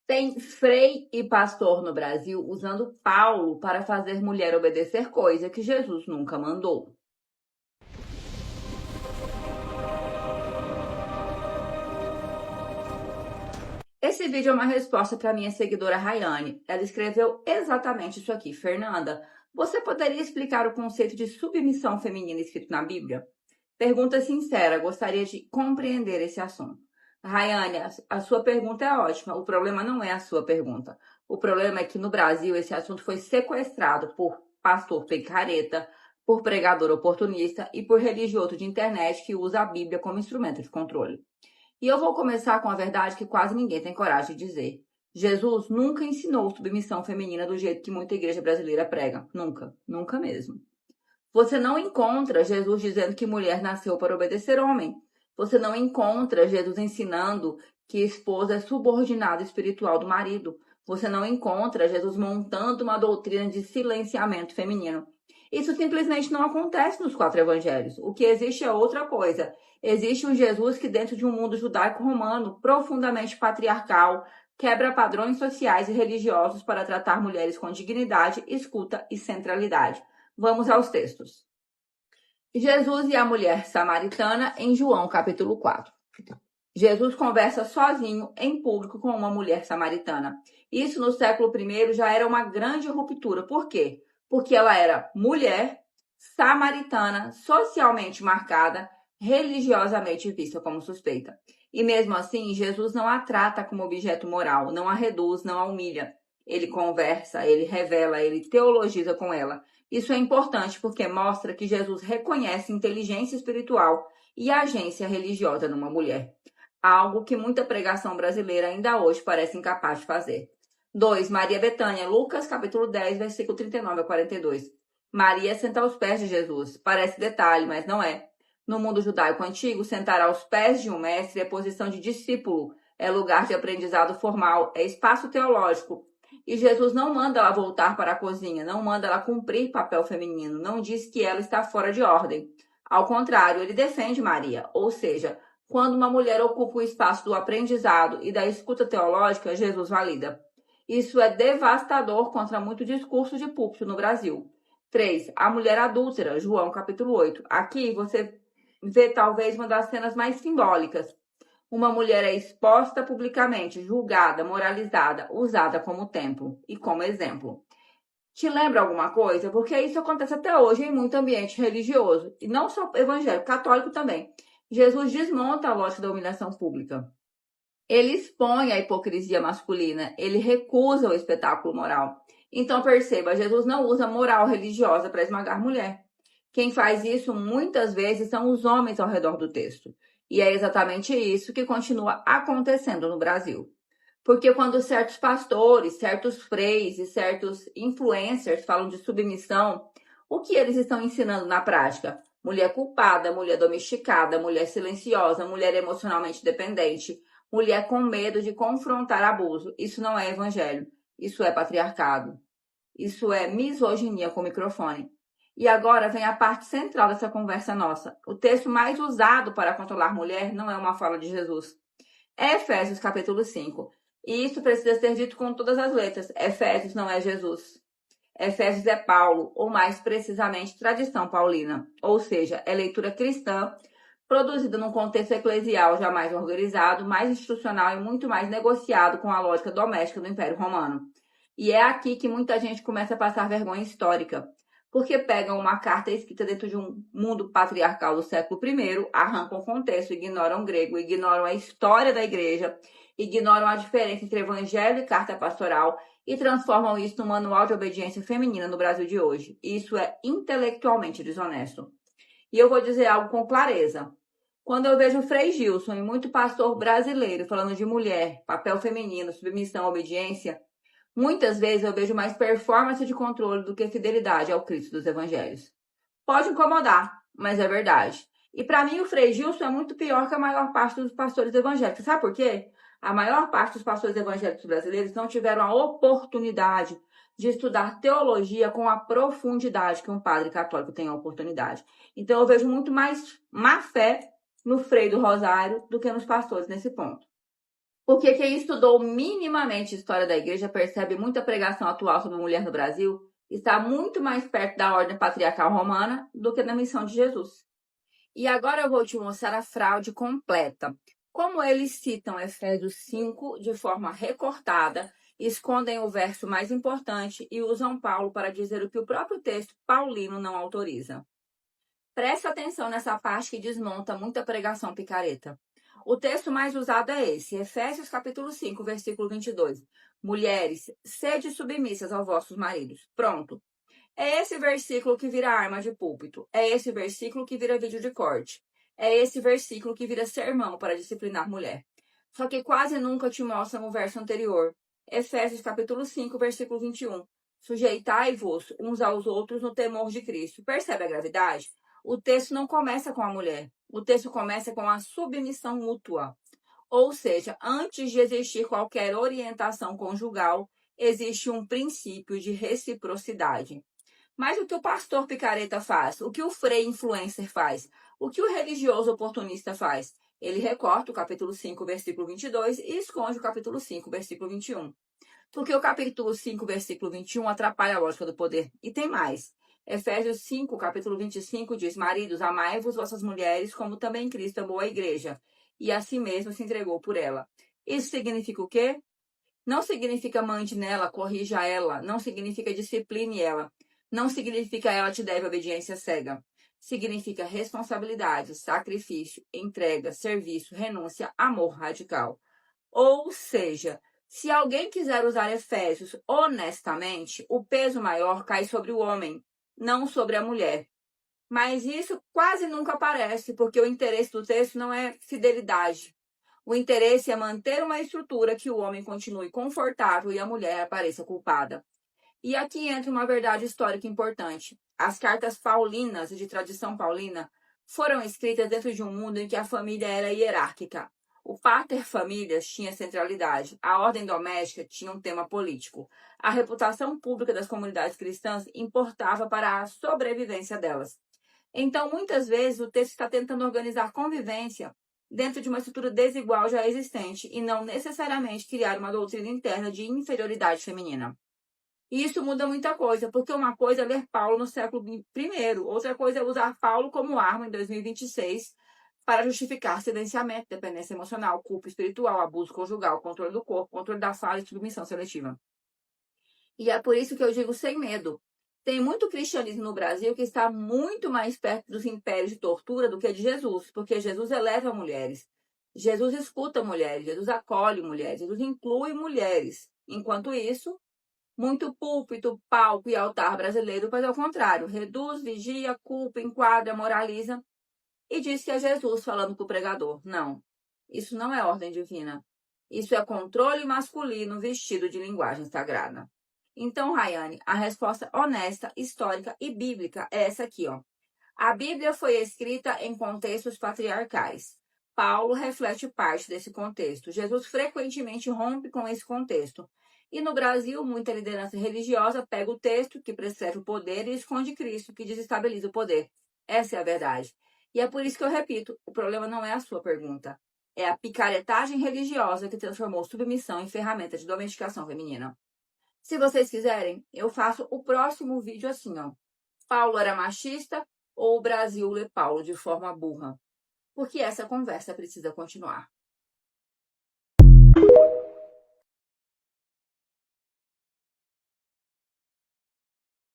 Tem frei e pastor no Brasil usando Paulo para fazer mulher obedecer, coisa que Jesus nunca mandou. Esse vídeo é uma resposta para minha seguidora Rayane. Ela escreveu exatamente isso aqui. Fernanda, você poderia explicar o conceito de submissão feminina escrito na Bíblia? Pergunta sincera, gostaria de compreender esse assunto. Rayane, a sua pergunta é ótima. O problema não é a sua pergunta. O problema é que no Brasil esse assunto foi sequestrado por pastor picareta, por pregador oportunista e por religioso de internet que usa a Bíblia como instrumento de controle. E eu vou começar com a verdade que quase ninguém tem coragem de dizer. Jesus nunca ensinou submissão feminina do jeito que muita igreja brasileira prega. Nunca. Nunca mesmo. Você não encontra Jesus dizendo que mulher nasceu para obedecer homem. Você não encontra Jesus ensinando que esposa é subordinada espiritual do marido. Você não encontra Jesus montando uma doutrina de silenciamento feminino. Isso simplesmente não acontece nos 4 evangelhos. O que existe é outra coisa. Existe um Jesus que, dentro de um mundo judaico-romano profundamente patriarcal, quebra padrões sociais e religiosos para tratar mulheres com dignidade, escuta e centralidade. Vamos aos textos. Jesus e a mulher samaritana em João capítulo 4. Jesus conversa sozinho em público com uma mulher samaritana. Isso no século I já era uma grande ruptura. Por quê? Porque ela era mulher, samaritana, socialmente marcada, religiosamente vista como suspeita. E mesmo assim, Jesus não a trata como objeto moral, não a reduz, não a humilha. Ele conversa, ele revela, ele teologiza com ela. Isso é importante porque mostra que Jesus reconhece inteligência espiritual e agência religiosa numa mulher. Algo que muita pregação brasileira ainda hoje parece incapaz de fazer. 2. Maria Betânia, Lucas capítulo 10, versículo 39 a 42. Maria senta aos pés de Jesus. Parece detalhe, mas não é. No mundo judaico antigo, sentar aos pés de um mestre é posição de discípulo, é lugar de aprendizado formal, é espaço teológico. E Jesus não manda ela voltar para a cozinha, não manda ela cumprir papel feminino, não diz que ela está fora de ordem. Ao contrário, ele defende Maria, ou seja, quando uma mulher ocupa o espaço do aprendizado e da escuta teológica, Jesus valida. Isso é devastador contra muito discurso de púlpito no Brasil. 3. A mulher adúltera, João capítulo 8. Aqui você vê talvez uma das cenas mais simbólicas. Uma mulher é exposta publicamente, julgada, moralizada, usada como templo e como exemplo. Te lembra alguma coisa? Porque isso acontece até hoje em muito ambiente religioso, e não só evangélico, católico também. Jesus desmonta a lógica da humilhação pública. Ele expõe a hipocrisia masculina, ele recusa o espetáculo moral. Então perceba, Jesus não usa moral religiosa para esmagar mulher. Quem faz isso muitas vezes são os homens ao redor do texto. E é exatamente isso que continua acontecendo no Brasil. Porque quando certos pastores, certos freis e certos influencers falam de submissão, o que eles estão ensinando na prática? Mulher culpada, mulher domesticada, mulher silenciosa, mulher emocionalmente dependente, mulher com medo de confrontar abuso. Isso não é evangelho, isso é patriarcado. Isso é misoginia com microfone. E agora vem a parte central dessa conversa nossa. O texto mais usado para controlar mulher não é uma fala de Jesus. É Efésios capítulo 5. E isso precisa ser dito com todas as letras. Efésios não é Jesus. Efésios é Paulo, ou mais precisamente, tradição paulina. Ou seja, é leitura cristã, produzida num contexto eclesial já mais organizado, mais institucional e muito mais negociado com a lógica doméstica do Império Romano. E é aqui que muita gente começa a passar vergonha histórica, porque pegam uma carta escrita dentro de um mundo patriarcal do século I, arrancam o contexto, ignoram o grego, ignoram a história da igreja, ignoram a diferença entre evangelho e carta pastoral e transformam isso num manual de obediência feminina no Brasil de hoje. Isso é intelectualmente desonesto. E eu vou dizer algo com clareza. Quando eu vejo o Frei Gilson e muito pastor brasileiro falando de mulher, papel feminino, submissão, obediência, muitas vezes eu vejo mais performance de controle do que fidelidade ao Cristo dos evangelhos. Pode incomodar, mas é verdade. E para mim o Frei Gilson é muito pior que a maior parte dos pastores evangélicos. Sabe por quê? A maior parte dos pastores evangélicos brasileiros não tiveram a oportunidade de estudar teologia com a profundidade que um padre católico tem a oportunidade. Então eu vejo muito mais má fé no Frei do Rosário do que nos pastores nesse ponto. Porque quem estudou minimamente a história da igreja percebe muita pregação atual sobre mulher no Brasil está muito mais perto da ordem patriarcal romana do que da missão de Jesus. E agora eu vou te mostrar a fraude completa. Como eles citam Efésios 5 de forma recortada, escondem o verso mais importante e usam Paulo para dizer o que o próprio texto paulino não autoriza. Preste atenção nessa parte que desmonta muita pregação picareta. O texto mais usado é esse, Efésios capítulo 5, versículo 22. Mulheres, sede submissas aos vossos maridos. Pronto. É esse versículo que vira arma de púlpito. É esse versículo que vira vídeo de corte. É esse versículo que vira sermão para disciplinar mulher. Só que quase nunca te mostram o verso anterior. Efésios capítulo 5, versículo 21. Sujeitai-vos uns aos outros no temor de Cristo. Percebe a gravidade? O texto não começa com a mulher. O texto começa com a submissão mútua. Ou seja, antes de existir qualquer orientação conjugal, existe um princípio de reciprocidade. Mas o que o pastor picareta faz? O que o frei influencer faz? O que o religioso oportunista faz? Ele recorta o capítulo 5, versículo 22 e esconde o capítulo 5, versículo 21. Porque o capítulo 5, versículo 21 atrapalha a lógica do poder. E tem mais. Efésios 5, capítulo 25 diz: Maridos, amai-vos vossas mulheres, como também Cristo amou a igreja, e a si mesmo se entregou por ela. Isso significa o quê? Não significa mande nela, corrija ela, não significa discipline ela, não significa ela te deve obediência cega. Significa responsabilidade, sacrifício, entrega, serviço, renúncia, amor radical. Ou seja, se alguém quiser usar Efésios honestamente, o peso maior cai sobre o homem, não sobre a mulher. Mas isso quase nunca aparece, porque o interesse do texto não é fidelidade. O interesse é manter uma estrutura que o homem continue confortável e a mulher apareça culpada. E aqui entra uma verdade histórica importante. As cartas paulinas e de tradição paulina foram escritas dentro de um mundo em que a família era hierárquica. O pater familias tinha centralidade, a ordem doméstica tinha um tema político. A reputação pública das comunidades cristãs importava para a sobrevivência delas. Então, muitas vezes, o texto está tentando organizar convivência dentro de uma estrutura desigual já existente e não necessariamente criar uma doutrina interna de inferioridade feminina. E isso muda muita coisa, porque uma coisa é ler Paulo no século I, outra coisa é usar Paulo como arma em 2026 para justificar silenciamento, dependência emocional, culpa espiritual, abuso conjugal, controle do corpo, controle da fala e submissão seletiva. E é por isso que eu digo sem medo. Tem muito cristianismo no Brasil que está muito mais perto dos impérios de tortura do que de Jesus, porque Jesus eleva mulheres. Jesus escuta mulheres, Jesus acolhe mulheres, Jesus inclui mulheres. Enquanto isso, muito púlpito, palco e altar brasileiro faz ao contrário. Reduz, vigia, culpa, enquadra, moraliza e diz que é Jesus falando com o pregador. Não, isso não é ordem divina. Isso é controle masculino vestido de linguagem sagrada. Então, Rayane, a resposta honesta, histórica e bíblica é essa aqui, ó. A Bíblia foi escrita em contextos patriarcais. Paulo reflete parte desse contexto. Jesus frequentemente rompe com esse contexto. E no Brasil, muita liderança religiosa pega o texto, que prescreve o poder, e esconde Cristo, que desestabiliza o poder. Essa é a verdade. E é por isso que eu repito, o problema não é a sua pergunta. É a picaretagem religiosa que transformou submissão em ferramenta de domesticação feminina. Se vocês quiserem, eu faço o próximo vídeo assim, ó. Paulo era machista ou o Brasil lê Paulo de forma burra? Porque essa conversa precisa continuar.